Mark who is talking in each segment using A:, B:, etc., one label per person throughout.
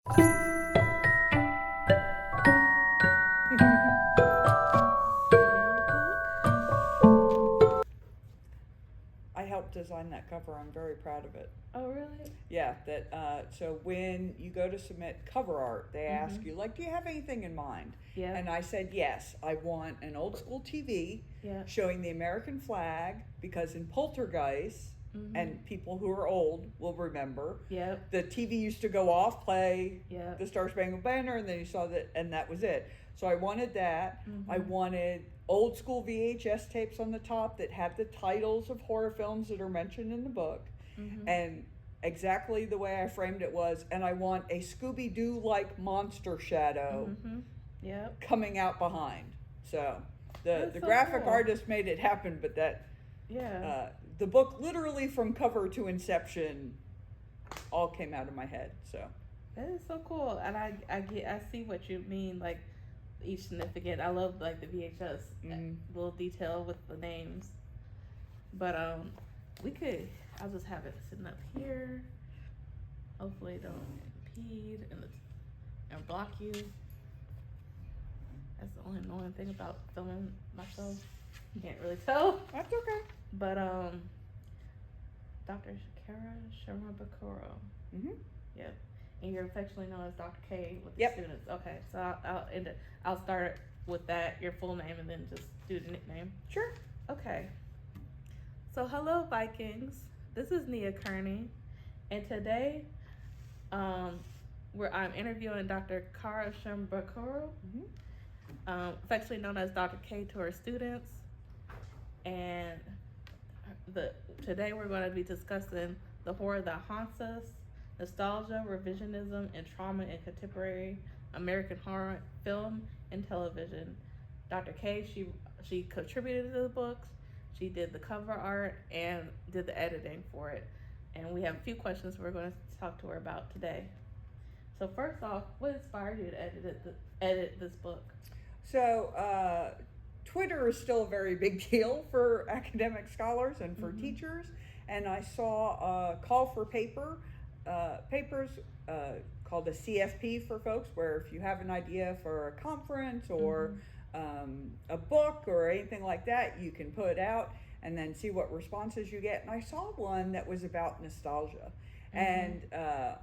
A: I helped design that cover. I'm very proud of it.
B: Oh, really?
A: Yeah, so when you go to submit cover art, they ask
B: Mm-hmm.
A: you, like, do you have anything in mind?
B: Yeah.
A: And I said, yes, I want an old school TV
B: Yeah.
A: showing the American flag, because in Poltergeist,
B: Mm-hmm.
A: and people who are old will remember,
B: Yep.
A: the TV used to go off, play
B: Yep.
A: the Star Spangled Banner, and then you saw that, and that was it. So I wanted that.
B: Mm-hmm.
A: I wanted old school VHS tapes on the top that have the titles of horror films that are mentioned in the book.
B: Mm-hmm.
A: And exactly the way I framed it was, and I want a Scooby-Doo like monster shadow
B: Mm-hmm. Yep.
A: coming out behind. So the
B: That's so
A: graphic
B: cool.
A: artist made it happen, but
B: Yeah.
A: the book, literally from cover to inception, all came out of my head. So
B: That is so cool, and I see what you mean. Like each significant. I love like the VHS little detail with the names. But we could. I'll just have it sitting up here. Hopefully, it don't impede and block you. That's the only annoying thing about filming myself. You can't really tell.
A: that's okay.
B: But Dr. Karra Shimabukuro.
A: Mm-hmm.
B: Yep. And you're affectionately known as Dr. K with the
A: Yep.
B: students. Okay, so I'll start with that, your full name, and then just do the nickname.
A: Sure.
B: Okay. So hello, Vikings. This is Nia Kearney, and today, I'm interviewing Dr. Karra Shimabukuro, affectionately known as Dr. K to her students, and today we're going to be discussing the horror that haunts us, nostalgia, revisionism, and trauma in contemporary American horror film and television. Dr. K, she contributed to the books, she did the cover art, and did the editing for it. And we have a few questions we're going to talk to her about today. So first off, what inspired you to edit this book?
A: So Twitter is still a very big deal for academic scholars and for teachers. And I saw a call for papers called a CFP for folks, where if you have an idea for a conference or a book or anything like that, you can put it out and then see what responses you get. And I saw one that was about nostalgia. And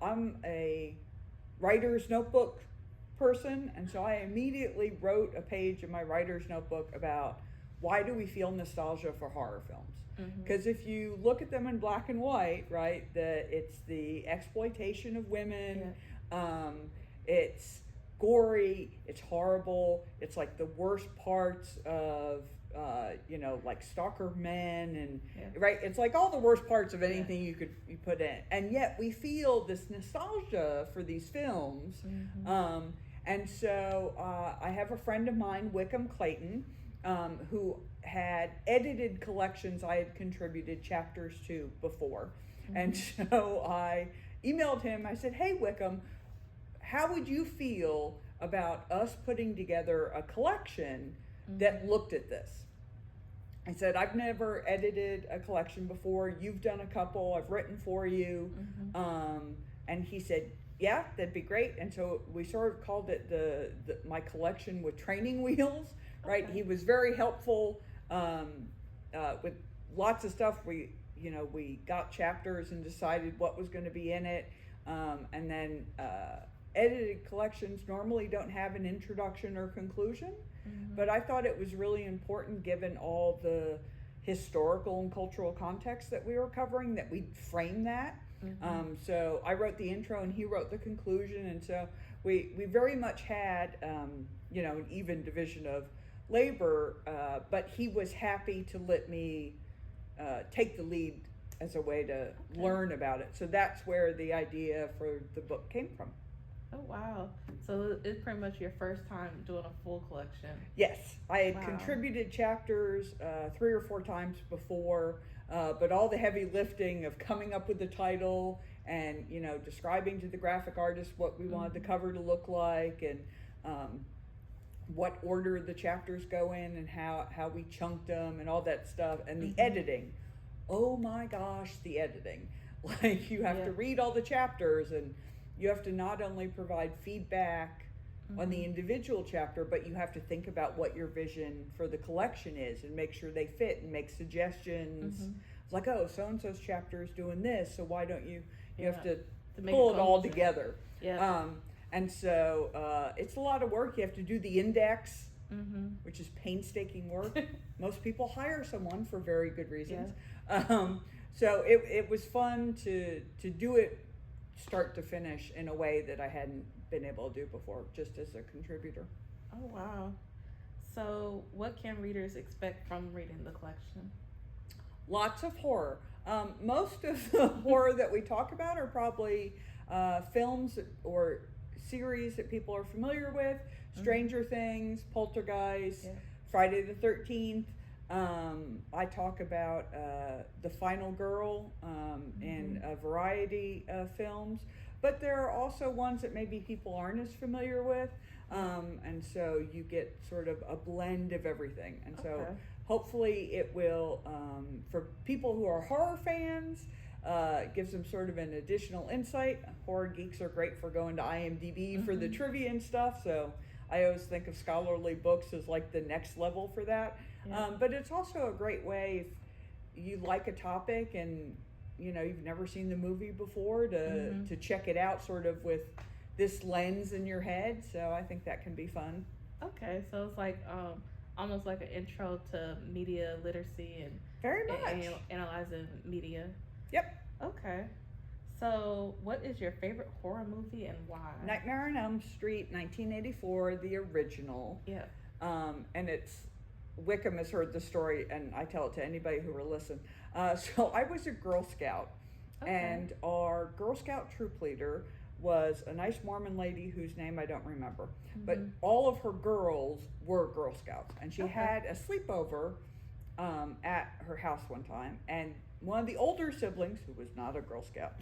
A: I'm a writer's notebook person, and so I immediately wrote a page in my writer's notebook about why do we feel nostalgia for horror films. Because if you look at them in black and white, right, it's the exploitation of women, it's gory, it's horrible, it's like the worst parts of like stalker men, and right, it's like all the worst parts of anything you put in, and yet we feel this nostalgia for these films. And so I have a friend of mine, Wickham Clayton, who had edited collections I had contributed chapters to before. And so I emailed him. I said, hey, Wickham, how would you feel about us putting together a collection that looked at this? I said, I've never edited a collection before. You've done a couple. I've written for you. And he said, yeah, that'd be great. And so we sort of called it my collection with training wheels, right? He was very helpful with lots of stuff. We got chapters and decided what was going to be in it. And then edited collections normally don't have an introduction or conclusion, but I thought it was really important, given all the historical and cultural context that we were covering, that we frame that. So I wrote the intro and he wrote the conclusion, and so we very much had an even division of labor, but he was happy to let me take the lead as a way to learn about it. So that's where the idea for the book came from.
B: Oh, wow. So it's pretty much your first time doing a full collection.
A: Yes, I had contributed chapters 3 or 4 times before, but all the heavy lifting of coming up with the title and describing to the graphic artist what we wanted the cover to look like, and what order the chapters go in, and how we chunked them and all that stuff, and the editing. Oh my gosh, the editing. Like, you have to read all the chapters, and you have to not only provide feedback on the individual chapter, but you have to think about what your vision for the collection is and make sure they fit and make suggestions. It's like, oh, so-and-so's chapter is doing this, so why don't you have to pull it all together. And so it's a lot of work. You have to do the index, which is painstaking work. Most people hire someone for very good reasons. So it was fun to do it start to finish in a way that I hadn't been able to do before, just as a contributor.
B: Oh, wow. So what can readers expect from reading the collection?
A: Lots of horror. Most of the horror that we talk about are probably films or series that people are familiar with. Stranger Things, Poltergeist, Friday the 13th. I talk about The Final Girl and a variety of films. But there are also ones that maybe people aren't as familiar with. And so you get sort of a blend of everything. And so hopefully it will, for people who are horror fans, gives them sort of an additional insight. Horror geeks are great for going to IMDb for the trivia and stuff. So I always think of scholarly books as like the next level for that. But it's also a great way if you like a topic and you've never seen the movie before to check it out sort of with this lens in your head. So I think that can be fun.
B: Okay, so it's like almost like an intro to media literacy and
A: very much
B: analyzing media.
A: Yep.
B: Okay. So what is your favorite horror movie and why?
A: Nightmare on Elm Street, 1984, the original.
B: Yeah.
A: And it's Wickham has heard the story, and I tell it to anybody who will listen. So I was a Girl Scout, and our Girl Scout troop leader was a nice Mormon lady whose name I don't remember. But all of her girls were Girl Scouts, and she had a sleepover at her house one time, and one of the older siblings, who was not a Girl Scout,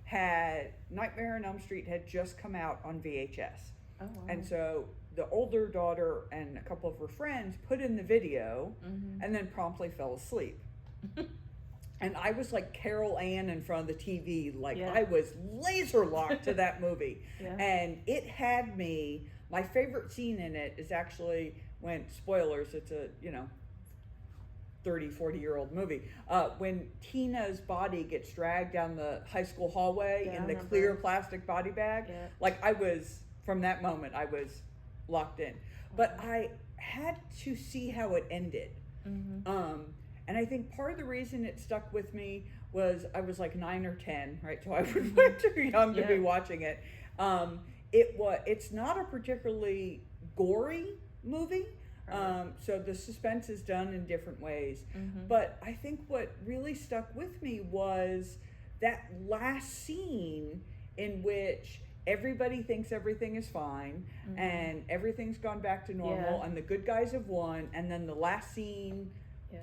A: had Nightmare on Elm Street had just come out on VHS.
B: Oh, wow.
A: And so the older daughter and a couple of her friends put in the video and then promptly fell asleep. And I was like Carol Ann in front of the TV, like I was laser locked to that movie. And it had me, my favorite scene in it is actually when, spoilers, it's a, 30, 40-year-old movie, when Tina's body gets dragged down the high school hallway in the clear plastic body bag. Like from that moment, I was locked in. But I had to see how it ended. And I think part of the reason it stuck with me was I was like 9 or 10, right? So I was too young to be watching it. It's not a particularly gory movie. So the suspense is done in different ways. But I think what really stuck with me was that last scene in which everybody thinks everything is fine and everything's gone back to normal and the good guys have won, and then the last scene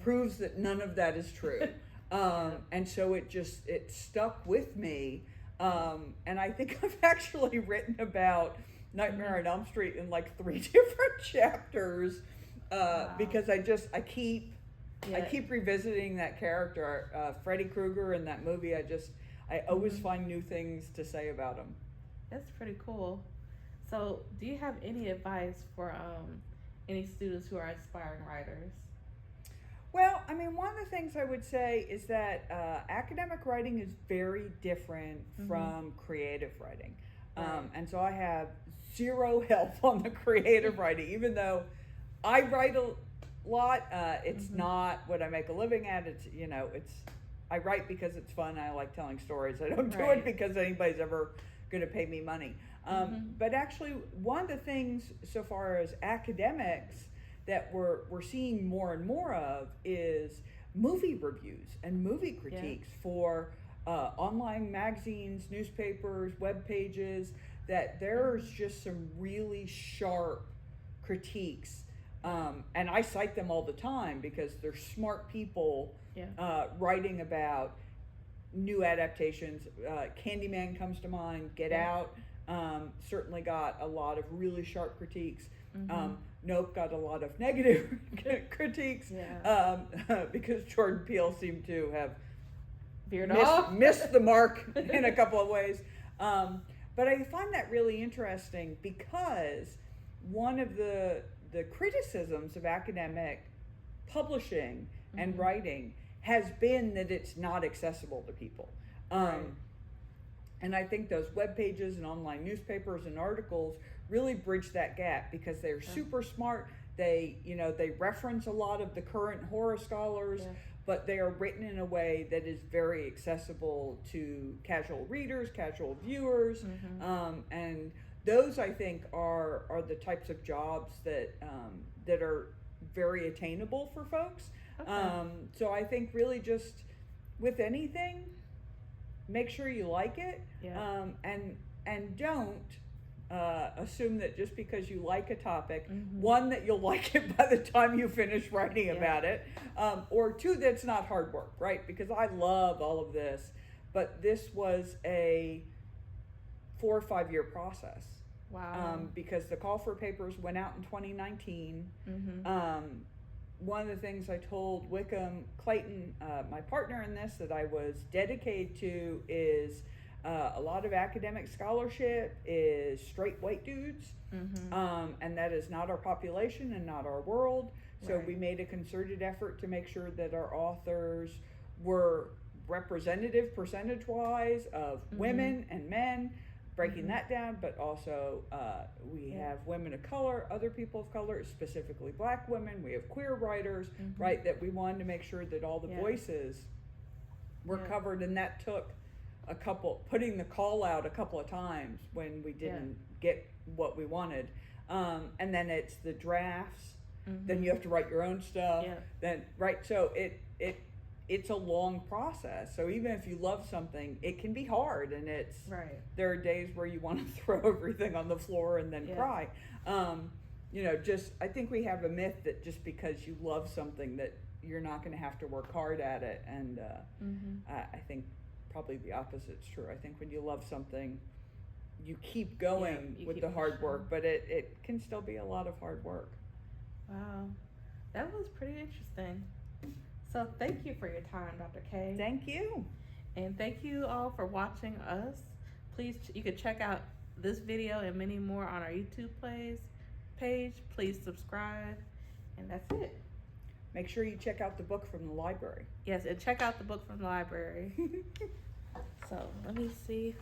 A: proves that none of that is true. And so it stuck with me. And I think I've actually written about Nightmare on Elm Street in like 3 different chapters because I keep revisiting that character, Freddy Krueger in that movie. I always find new things to say about him.
B: That's pretty cool. So do you have any advice for any students who are aspiring writers?
A: Well, I mean, one of the things I would say is that academic writing is very different from creative writing. And so I have zero help on the creative writing, even though I write a lot. It's not what I make a living at. I write because it's fun. I like telling stories. I don't do it because anybody's ever going to pay me money. But actually, one of the things so far as academics that we're seeing more and more of is movie reviews and movie critiques for online magazines, newspapers, web pages, that there's just some really sharp critiques. And I cite them all the time because they're smart people writing about new adaptations. Candyman comes to mind, Get Out certainly got a lot of really sharp critiques. Nope got a lot of negative critiques because Jordan Peele seemed to have missed the mark in a couple of ways. But I find that really interesting because one of the criticisms of academic publishing and writing has been that it's not accessible to people.
B: Right.
A: And I think those web pages and online newspapers and articles really bridge that gap because they're super smart. They, they reference a lot of the current horror scholars, but they are written in a way that is very accessible to casual readers, casual viewers, and those I think are the types of jobs that that are very attainable for folks.
B: Okay.
A: So I think really just with anything, make sure you like it, and don't assume that just because you like a topic, one, that you'll like it by the time you finish writing about it, or two, that's not hard work, right? Because I love all of this, but this was a 4 or 5 year process.
B: Wow.
A: Because the call for papers went out in 2019. One of the things I told Wickham Clayton, my partner in this, that I was dedicated to is a lot of academic scholarship is straight white dudes, and that is not our population and not our world. So we made a concerted effort to make sure that our authors were representative percentage-wise of women and men, breaking that down, but also we have women of color, other people of color, specifically Black women. We have queer writers, right? That we wanted to make sure that all the voices were covered, and that took putting the call out a couple of times when we didn't get what we wanted, and then it's the drafts. Then you have to write your own stuff. Then so it's a long process. So even if you love something, it can be hard, and there are days where you want to throw everything on the floor and then cry. I think we have a myth that just because you love something that you're not going to have to work hard at it, and I think probably the opposite's true. I think when you love something, you keep going with the hard work, but it can still be a lot of hard work.
B: Wow, that was pretty interesting. So thank you for your time, Dr. K.
A: Thank you.
B: And thank you all for watching us. Please, you can check out this video and many more on our YouTube page. Please subscribe. And that's it.
A: Make sure you check out the book from the library.
B: Yes, and check out the book from the library. So let me see.